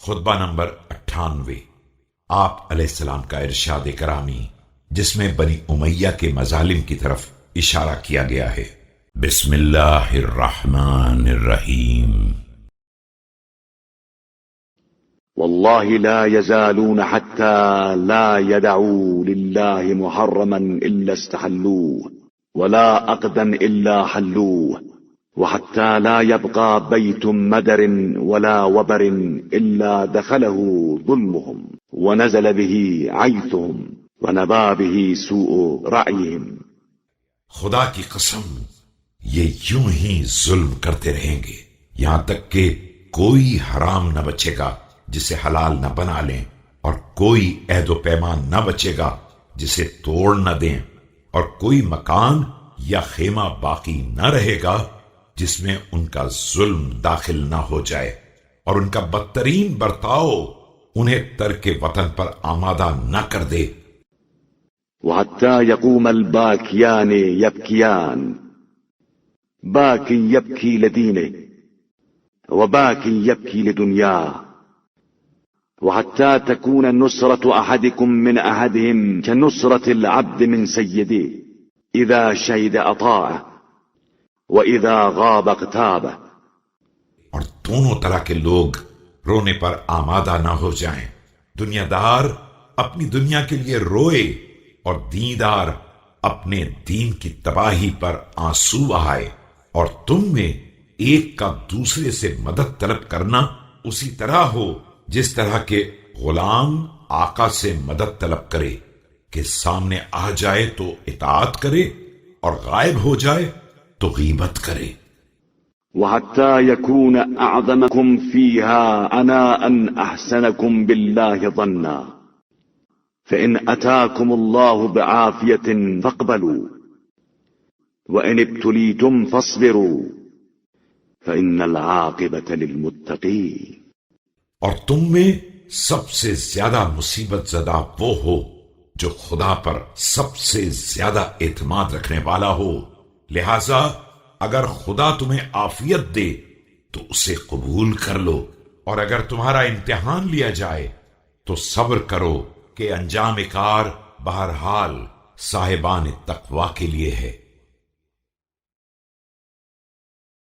خطبہ نمبر 98۔ آپ علیہ السلام کا ارشاد کرامی جس میں بنی امیہ کے مظالم کی طرف اشارہ کیا گیا ہے۔ بسم اللہ الرحمن الرحیم۔ والله لا يزالون حتى لا يدعوا لله محرما إلا استحلوه ولا أقدا إلا حلوه وحتى لا يبقى بيت مدر ولا وبر إلا دخله ظلمهم ونزل به عيثهم ونبى به سوء رأيهم۔ خدا کی قسم یہ یوں ہی ظلم کرتے رہیں گے یہاں تک کہ کوئی حرام نہ بچے گا جسے حلال نہ بنا لیں، اور کوئی عہد و پیمان نہ بچے گا جسے توڑ نہ دیں، اور کوئی مکان یا خیمہ باقی نہ رہے گا جس میں ان کا ظلم داخل نہ ہو جائے، اور ان کا بدترین برتاؤ انہیں ترک وطن پر آمادہ نہ کر دے۔ وحتى يقوم الباكيان يبكيان، باك يبكي لدينه وباك يبكي لدنياه، وحتى تكون نصرة أحدكم من أحدهم كنصرة العبد من سيده إذا شهد أطاعه وإذا غاب اغتابه۔ اور دونوں طرح کے لوگ رونے پر آمادہ نہ ہو جائیں، دنیا دار اپنی دنیا کے لیے روئے اور دیندار اپنے دین کی تباہی پر آنسو بہائے، اور تم میں ایک کا دوسرے سے مدد طلب کرنا اسی طرح ہو جس طرح کے غلام آقا سے مدد طلب کرے کہ سامنے آ جائے تو اطاعت کرے اور غائب ہو جائے تو غیبت کرے۔ وحتى يكون أعظمكم فيها عناء أحسنكم بالله ظنا، فإن أتاكم الله بعافية فاقبلوا، وإن ابتليتم فاصبروا، فإن العاقبة للمتقين۔ اور تم میں سب سے زیادہ مصیبت زدہ وہ ہو جو خدا پر سب سے زیادہ اعتماد رکھنے والا ہو، لہذا اگر خدا تمہیں عافیت دے تو اسے قبول کر لو، اور اگر تمہارا امتحان لیا جائے تو صبر کرو کہ انجام کار بہرحال صاحبان تقوی کے لیے ہے۔